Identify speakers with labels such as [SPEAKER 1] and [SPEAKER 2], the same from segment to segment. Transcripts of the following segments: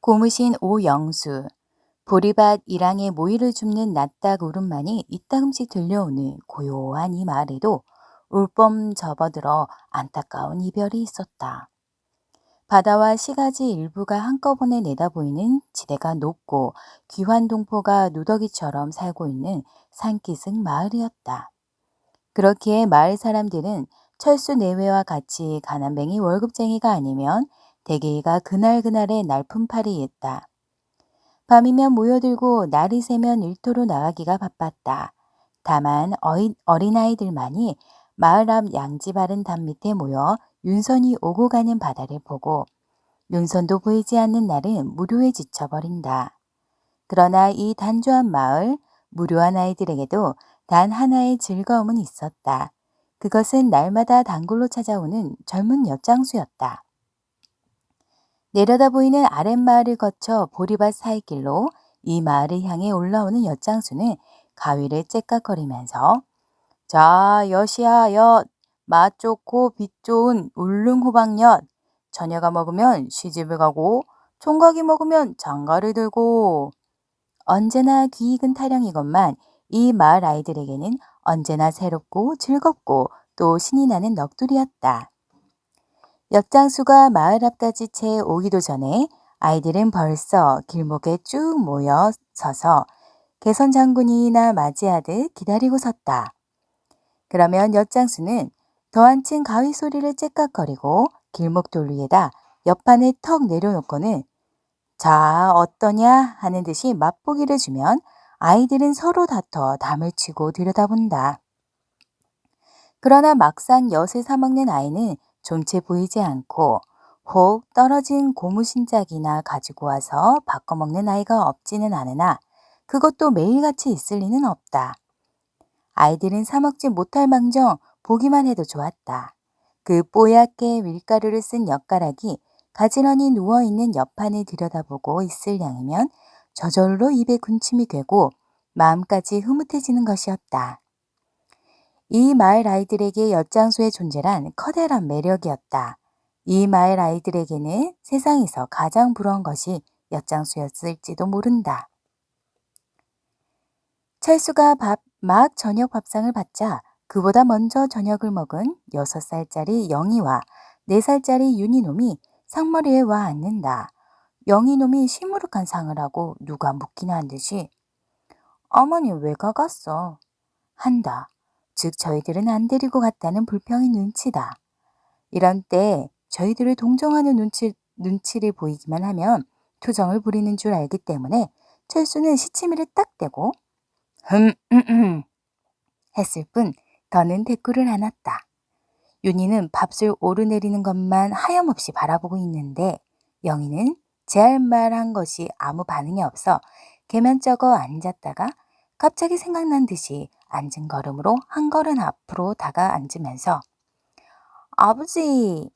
[SPEAKER 1] 고무신 오영수, 보리밭 일항에 모이를 줍는 낯딱 울음만이 이따금씩 들려오는 고요한 이 마을에도 울범 접어들어 안타까운 이별이 있었다. 바다와 시가지 일부가 한꺼번에 내다보이는 지대가 높고 귀환 동포가 누더기처럼 살고 있는 산기슭 마을이었다. 그렇기에 마을 사람들은 철수 내외와 같이 가난뱅이 월급쟁이가 아니면 대개가 그날그날의 날품팔이 있다. 밤이면 모여들고 날이 새면 일터로 나가기가 바빴다. 다만 어린아이들만이 마을 앞 양지 바른 담 밑에 모여 윤선이 오고 가는 바다를 보고 윤선도 보이지 않는 날은 무료에 지쳐버린다. 그러나 이 단조한 마을, 무료한 아이들에게도 단 하나의 즐거움은 있었다. 그것은 날마다 단골로 찾아오는 젊은 엿장수였다. 내려다 보이는 아랫마을을 거쳐 보리밭 사이길로 이 마을을 향해 올라오는 엿장수는 가위를 째깍거리면서 자, 엿이야, 엿. 맛 좋고 빛 좋은 울릉호박엿. 처녀가 먹으면 시집을 가고 총각이 먹으면 장가를 들고. 언제나 귀 익은 타령이건만 이 마을 아이들에게는 언제나 새롭고 즐겁고 또 신이 나는 넋두리였다. 엿장수가 마을 앞까지 채 오기도 전에 아이들은 벌써 길목에 쭉 모여 서서 개선 장군이나 맞이하듯 기다리고 섰다. 그러면 엿장수는 더 한층 가위 소리를 째깍거리고 길목 돌 위에다 엿판을 턱 내려놓고는 자, 어떠냐 하는 듯이 맛보기를 주면 아이들은 서로 다퉈 담을 치고 들여다본다. 그러나 막상 엿을 사먹는 아이는 좀채 보이지 않고 혹 떨어진 고무신짝이나 가지고 와서 바꿔먹는 아이가 없지는 않으나 그것도 매일같이 있을 리는 없다. 아이들은 사먹지 못할 망정 보기만 해도 좋았다. 그 뽀얗게 밀가루를 쓴 엿가락이 가지런히 누워있는 엿판을 들여다보고 있을 양이면 저절로 입에 군침이 되고 마음까지 흐뭇해지는 것이었다. 이 마을 아이들에게 엿장수의 존재란 커다란 매력이었다. 이 마을 아이들에게는 세상에서 가장 부러운 것이 엿장수였을지도 모른다. 철수가 막 저녁 밥상을 받자 그보다 먼저 저녁을 먹은 6살짜리 영희와 4살짜리 윤희놈이 상머리에 와 앉는다. 영희놈이 시무룩한 상을 하고 누가 묻기나 한 듯이 어머니 왜 가갔어? 한다. 즉 저희들은 안 데리고 갔다는 불평의 눈치다. 이런 때 저희들을 동정하는 눈치를 보이기만 하면 투정을 부리는 줄 알기 때문에 철수는 시치미를 딱 대고 했을 뿐 더는 대꾸를 안 했다. 윤희는 밥술 오르내리는 것만 하염없이 바라보고 있는데 영희는 제 할 말한 것이 아무 반응이 없어 개면쩍어 앉았다가 갑자기 생각난 듯이 앉은 걸음으로 한 걸음 앞으로 다가 앉으면서 아버지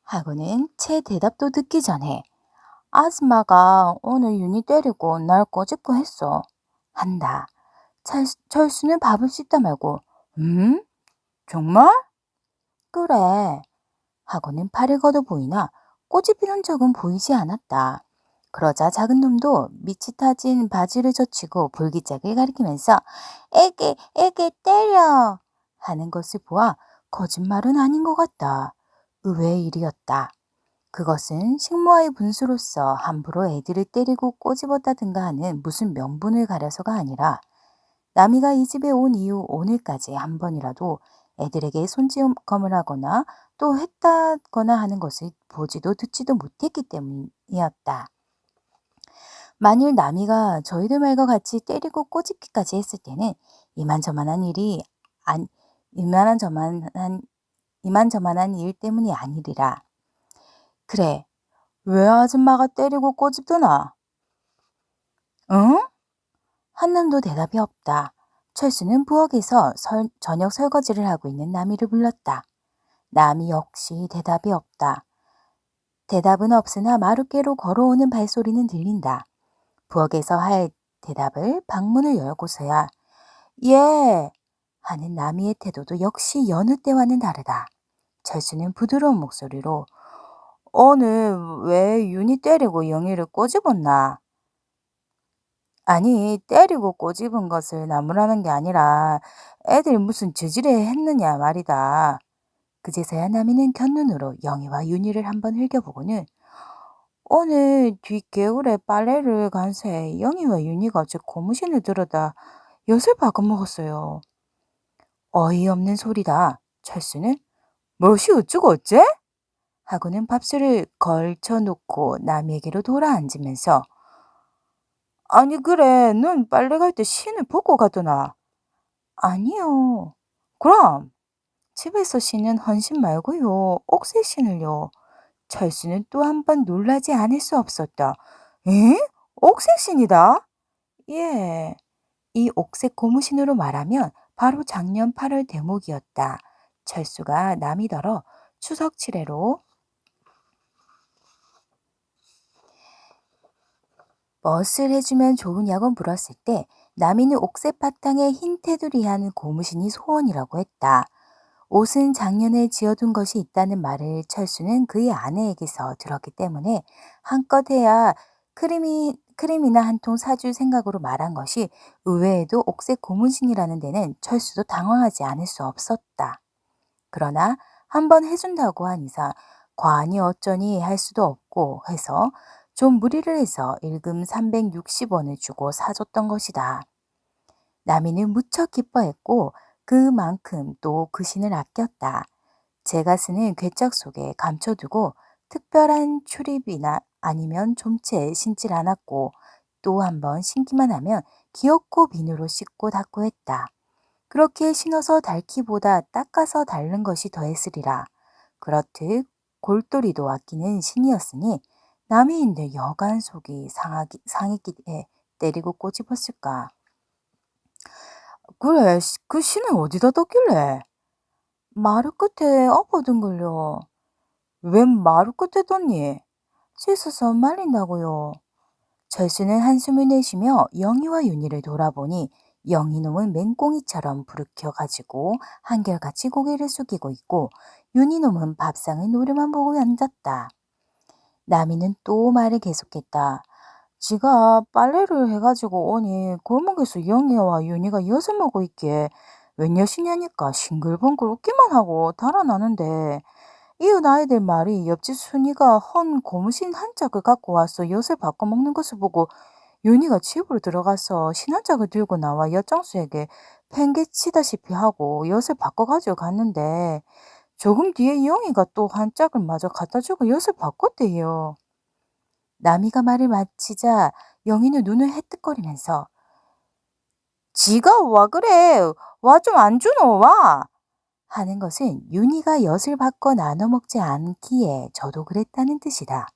[SPEAKER 1] 하고는 채 대답도 듣기 전에 아줌마가 오늘 윤희 때리고 날 꼬집고 했어. 한다. 철수는 밥을 씻다 말고 정말? 그래. 하고는 팔을 걷어 보이나 꼬집히는 적은 보이지 않았다. 그러자 작은 놈도 밑이 타진 바지를 젖히고 볼기짝을 가리키면서 에게 때려 하는 것을 보아 거짓말은 아닌 것 같다. 의외의 일이었다. 그것은 식모와의 분수로서 함부로 애들을 때리고 꼬집었다든가 하는 무슨 명분을 가려서가 아니라 남이가 이 집에 온 이후 오늘까지 한 번이라도 애들에게 손찌검을 하거나 또 했다거나 하는 것을 보지도 듣지도 못했기 때문이었다. 만일 남이가 저희들 말과 같이 때리고 꼬집기까지 했을 때는 이만저만한 일 때문이 아니리라. 그래, 왜 아줌마가 때리고 꼬집더나? 응? 한 놈도 대답이 없다. 철수는 부엌에서 저녁 설거지를 하고 있는 남이를 불렀다. 남이 역시 대답이 없다. 대답은 없으나 마룻개로 걸어오는 발소리는 들린다. 부엌에서 할 대답을 방문을 열고서야 예 하는 나미의 태도도 역시 여느 때와는 다르다. 철수는 부드러운 목소리로 오늘 왜 윤희 때리고 영희를 꼬집었나? 아니, 때리고 꼬집은 것을 나무라는 게 아니라 애들이 무슨 저지레 했느냐 말이다. 그제서야 나미는 곁눈으로 영희와 윤희를 한번 흘겨보고는 오늘 뒷개울에 빨래를 간 새 영희와 윤희가 제 고무신을 들어다 엿을 바꿔먹었어요. 어이없는 소리다. 철수는 무엇이 어쩌고 어째? 하고는 밥술을 걸쳐놓고 남에게로 돌아앉으면서 아니 그래 넌 빨래 갈 때 신을 벗고 가더나. 아니요. 그럼 집에서 신은 헌신 말고요. 옥새 신을요. 철수는 또 한 번 놀라지 않을 수 없었다. 에? 옥새 신이다? 예. 이 옥색 고무신으로 말하면 바로 작년 8월 대목이었다. 철수가 남이더러 추석 칠해로 멋을 해주면 좋으냐고 물었을 때 남이는 옥색 바탕에 흰 테두리한 고무신이 소원이라고 했다. 옷은 작년에 지어둔 것이 있다는 말을 철수는 그의 아내에게서 들었기 때문에 한껏 해야 크림이나 한 통 사줄 생각으로 말한 것이 의외에도 옥색 고무신이라는 데는 철수도 당황하지 않을 수 없었다. 그러나 한번 해준다고 한 이상 과언이 어쩌니 할 수도 없고 해서 좀 무리를 해서 일금 360원을 주고 사줬던 것이다. 나미는 무척 기뻐했고 그만큼 또 그 신을 아꼈다. 제가 쓰는 괴짝 속에 감춰두고 특별한 출입이나 아니면 좀채 신질 않았고 또 한 번 신기만 하면 기어코 비누로 씻고 닦고 했다. 그렇게 신어서 닳기보다 닦아서 닳는 것이 더했으리라. 그렇듯 골똘히도 아끼는 신이었으니 남이인들 여간 속이 상했기에 때리고 꼬집었을까. 그래, 그 신을 어디다 뒀길래? 마루 끝에 엎어둔 걸요. 웬 마루 끝에 뒀니? 씻어서 말린다고요. 철수는 한숨을 내쉬며 영희와 윤희를 돌아보니 영희놈은 맹꽁이처럼 부르켜가지고 한결같이 고개를 숙이고 있고 윤희놈은 밥상을 노려만 보고 앉았다. 나미는 또 말을 계속했다. 지가 빨래를 해가지고 오니 골목에서 영희와 윤희가 엿을 먹고 있기에 웬엿이냐니까 싱글벙글 웃기만 하고 달아나는데 이웃 아이들 말이 옆집 순이가 헌 고무신 한 짝을 갖고 와서 엿을 바꿔 먹는 것을 보고 윤희가 집으로 들어가서 신 한 짝을 들고 나와 엿장수에게 팽개치다시피 하고 엿을 바꿔 가지고 갔는데 조금 뒤에 영희가 또 한 짝을 마저 갖다 주고 엿을 바꿨대요. 나미가 말을 마치자 영희는 눈을 해뜩거리면서 지가 와 그래 와 좀 안 주노 와 하는 것은 윤희가 엿을 바꿔 나눠 먹지 않기에 저도 그랬다는 뜻이다.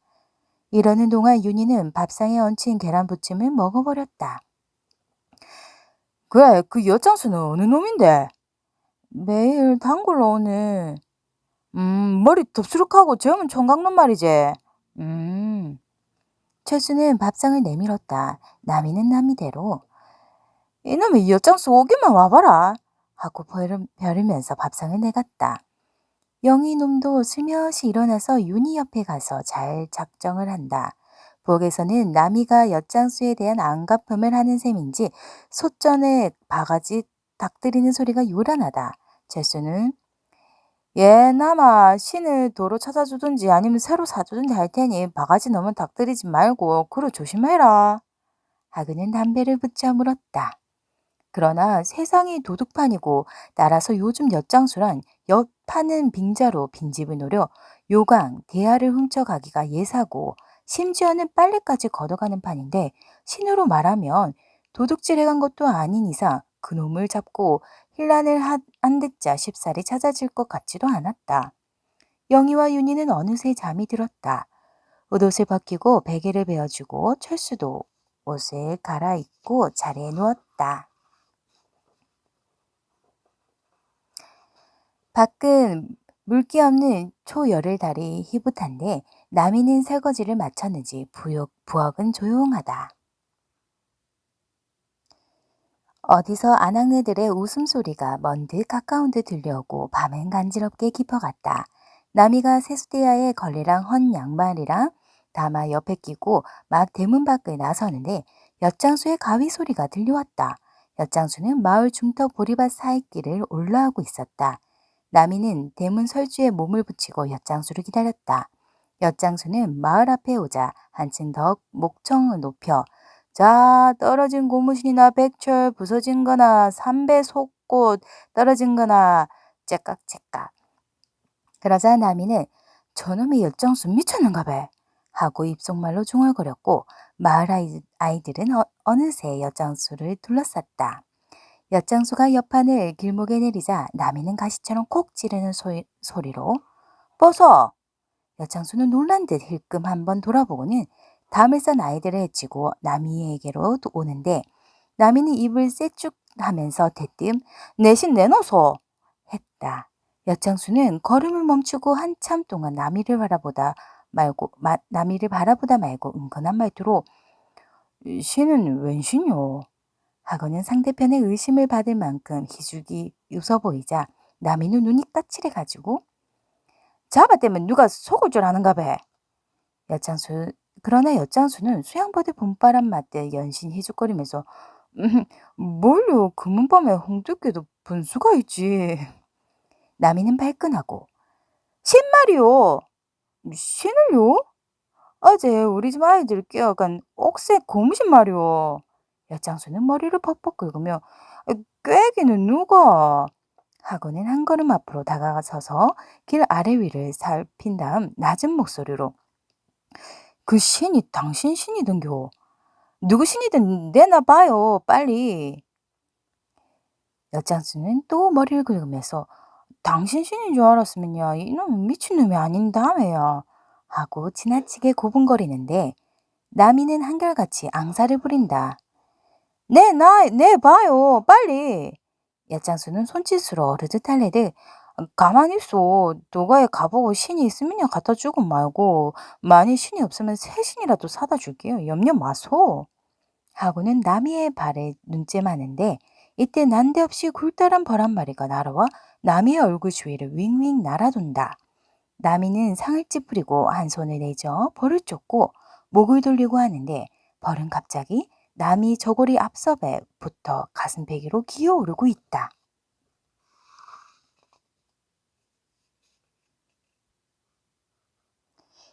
[SPEAKER 1] 이러는 동안 윤희는 밥상에 얹힌 계란부침을 먹어버렸다. 그래 그 엿장수는 어느 놈인데? 매일 단골로 오는 머리 덥수룩하고 젊은 총각놈 말이지. 음 철수는 밥상을 내밀었다. 남이는 남이대로 이놈의 엿장수 오기만 와봐라 하고 벼르면서 밥상을 내갔다. 영희 놈도 슬며시 일어나서 윤희 옆에 가서 잘 작정을 한다. 부엌에서는 남이가 엿장수에 대한 안갚음을 하는 셈인지 솥전에 바가지 닭들이는 소리가 요란하다. 철수는 예 남아 신을 도로 찾아주든지 아니면 새로 사주든지 할 테니 바가지 너무 닭들이지 말고 그러 조심해라. 하그는 담배를 붙여 물었다. 그러나 세상이 도둑판이고 따라서 요즘 엿장수란 엿 파는 빙자로 빈집을 노려 요강, 대야를 훔쳐가기가 예사고 심지어는 빨래까지 걷어가는 판인데 신으로 말하면 도둑질 해간 것도 아닌 이상 그놈을 잡고 힐난을 안 듣자 쉽사리 찾아질 것 같지도 않았다. 영희와 윤희는 어느새 잠이 들었다. 옷을 벗기고 베개를 베어주고 철수도 옷을 갈아입고 자리에 누웠다. 밖은 물기 없는 초여름 달이 희붓한데 남이는 설거지를 마쳤는지 부엌은 조용하다. 어디서 아낙네들의 웃음소리가 먼 듯 가까운 듯 들려오고 밤은 간지럽게 깊어갔다. 나미가 세수대야에 걸레랑 헌 양말이랑 담아 옆에 끼고 막 대문 밖을 나서는데 엿장수의 가위 소리가 들려왔다. 엿장수는 마을 중턱 보리밭 사이길을 올라오고 있었다. 나미는 대문 설주에 몸을 붙이고 엿장수를 기다렸다. 엿장수는 마을 앞에 오자 한층 더 목청을 높여 자, 떨어진 고무신이나 백철 부서진 거나 삼배 속꽃 떨어진 거나 째깍째깍. 그러자 나미는 저놈의 엿장수 미쳤는가 봐 하고 입속말로 중얼거렸고 마을 아이들은 어느새 엿장수를 둘러쌌다. 엿장수가 옆판을 길목에 내리자 나미는 가시처럼 콕 찌르는 소리로 벗어! 엿장수는 놀란 듯 힐끔 한번 돌아보고는 담을 싼 아이들을 해치고 나미에게로 오는데 나미는 입을 쎄쭉 하면서 대뜸 내신 내놓소 했다. 엿장수는 걸음을 멈추고 한참 동안 나미를 바라보다 말고 은근한 말투로 신은 웬 신요? 하고는 상대편의 의심을 받을 만큼 희죽이 웃어 보이자 나미는 눈이 까칠해가지고 잡아떼면 누가 속을 줄 아는가 배. 그러나 엿장수는 수양버들 봄바람 맞듯 연신 희죽거리면서 뭘요 금은밤에 홍두깨도 분수가 있지. 나미는 발끈하고 신말이요. 신을요? 어제 우리 집 아이들 끼어간 옥색 고무신 말이오. 엿장수는 머리를 벅벅 긁으며 꾀기는 누가? 하고는 한 걸음 앞으로 다가서서 길 아래 위를 살핀 다음 낮은 목소리로 그 신이 당신 신이던겨. 누구 신이든 내놔봐요 빨리. 엿장수는 또 머리를 긁으면서 당신 신인 줄 알았으면야 이놈은 미친놈이 아닌다며야 하고 지나치게 고분거리는데 나미는 한결같이 앙사를 부린다. 내봐요 빨리. 엿장수는 손짓으로 어르듯 달래듯 가만히 있어. 너가 가보고 신이 있으면야 갖다 주고 말고 만일 신이 없으면 새 신이라도 사다 줄게요. 염려 마소. 하고는 나미의 발에 눈쯤하는데 이때 난데없이 굴다란 벌 한 마리가 날아와 나미의 얼굴 주위를 윙윙 날아돈다. 나미는 상을 찌푸리고 한 손을 내저 벌을 쫓고 목을 돌리고 하는데 벌은 갑자기 나미 저고리 앞섭에부터 가슴배기로 기어오르고 있다.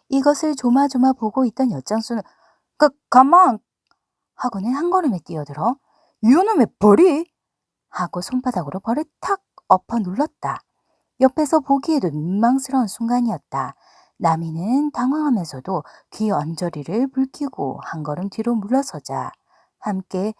[SPEAKER 1] 이것을 조마조마 보고 있던 엿장수는 가만! 하고는 한 걸음에 뛰어들어 이놈의 벌이! 하고 손바닥으로 벌을 탁 엎어 눌렀다. 옆에서 보기에도 민망스러운 순간이었다. 나미는 당황하면서도 귀 언저리를 붉히고 한 걸음 뒤로 물러서자 함께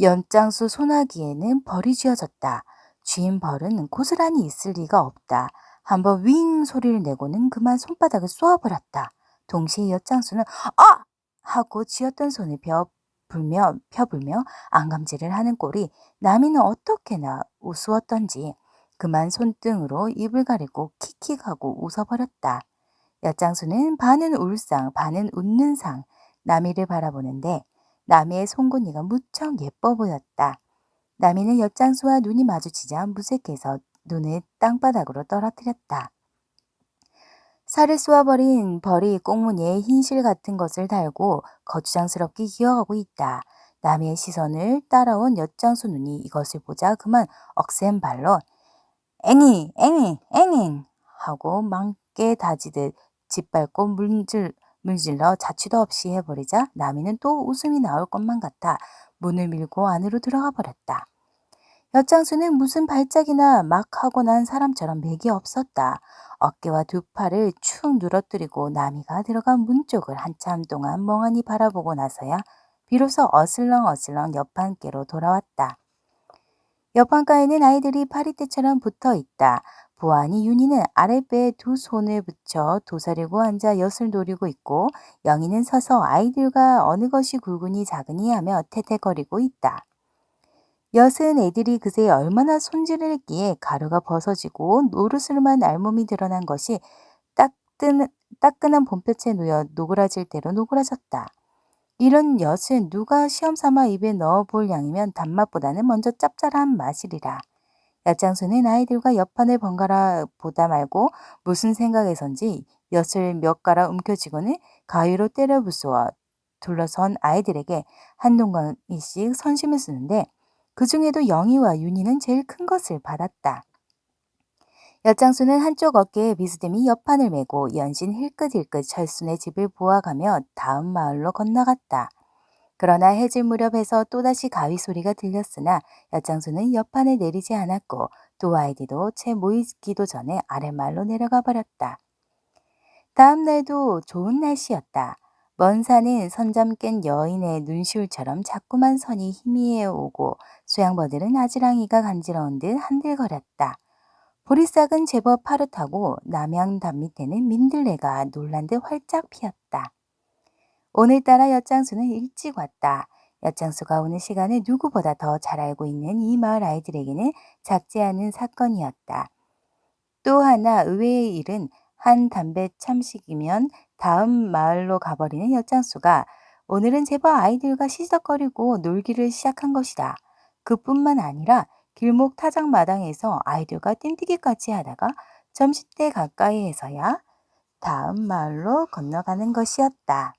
[SPEAKER 1] 연장수 소나기에는 벌이 쥐어졌다. 쥐인 벌은 고스란히 있을 리가 없다. 한번 윙 소리를 내고는 그만 손바닥을 쏘아버렸다. 동시에 엿장수는 아! 하고 쥐었던 손을 펴불며 안감질을 하는 꼴이 나미는 어떻게나 우스웠던지 그만 손등으로 입을 가리고 킥킥하고 웃어버렸다. 엿장수는 반은 울상 반은 웃는 상 나미를 바라보는데 나미의 송곳니가 무척 예뻐 보였다. 나미는 엿장수와 눈이 마주치자 무색해서 눈을 땅바닥으로 떨어뜨렸다. 살을 쏘아버린 벌이 꽁무니에 흰실 같은 것을 달고 거추장스럽게 기어가고 있다. 나미의 시선을 따라온 엿장수 눈이 이것을 보자 그만 억센 발로 앵이 하고 망깨 다지듯 짓밟고 물질러 자취도 없이 해버리자 나미는 또 웃음이 나올 것만 같아 문을 밀고 안으로 들어가 버렸다. 엿장수는 무슨 발작이나 막 하고 난 사람처럼 맥이 없었다. 어깨와 두 팔을 축 늘어뜨리고 나미가 들어간 문 쪽을 한참 동안 멍하니 바라보고 나서야 비로소 어슬렁어슬렁 옆판께로 돌아왔다. 옆판가에는 아이들이 파리떼처럼 붙어 있다. 보아하니 윤희는 아랫배에 두 손을 붙여 도사리고 앉아 엿을 노리고 있고 영희는 서서 아이들과 어느 것이 굵으니 작으니 하며 태태거리고 있다. 엿은 애들이 그새 얼마나 손질을 했기에 가루가 벗어지고 노르스름한 알몸이 드러난 것이 따끈한 봄볕에 놓여 노그라질 대로 노그라졌다. 이런 엿은 누가 시험 삼아 입에 넣어 볼 양이면 단맛보다는 먼저 짭짤한 맛이리라. 엿장수는 아이들과 엿판을 번갈아 보다 말고 무슨 생각에선지 엿을 몇 가락 움켜쥐고는 가위로 때려 부수어 둘러선 아이들에게 한 동강이씩 선심을 쓰는데 그 중에도 영희와 윤희는 제일 큰 것을 받았다. 엿장수는 한쪽 어깨에 비스듬히 엿판을 메고 연신 힐끗힐끗 철순의 집을 보아가며 다음 마을로 건너갔다. 그러나 해질 무렵에서 또다시 가위 소리가 들렸으나 엿장수는 엿판을 내리지 않았고 두 아이들도 채 모이기도 전에 아랫마을로 내려가 버렸다. 다음 날도 좋은 날씨였다. 먼 산은 선잠 깬 여인의 눈시울처럼 자꾸만 선이 희미해 오고 수양버들은 아지랑이가 간지러운 듯 한들거렸다. 보리싹은 제법 파릇하고 남양담 밑에는 민들레가 놀란 듯 활짝 피었다. 오늘따라 엿장수는 일찍 왔다. 엿장수가 오는 시간을 누구보다 더 잘 알고 있는 이 마을 아이들에게는 작지 않은 사건이었다. 또 하나 의외의 일은 한 담배 참식이면 다음 마을로 가버리는 엿장수가 오늘은 제법 아이들과 시덕거리고 놀기를 시작한 것이다. 그뿐만 아니라 길목 타작마당에서 아이들과 띵뛰기까지 하다가 점심때 가까이에서야 다음 마을로 건너가는 것이었다.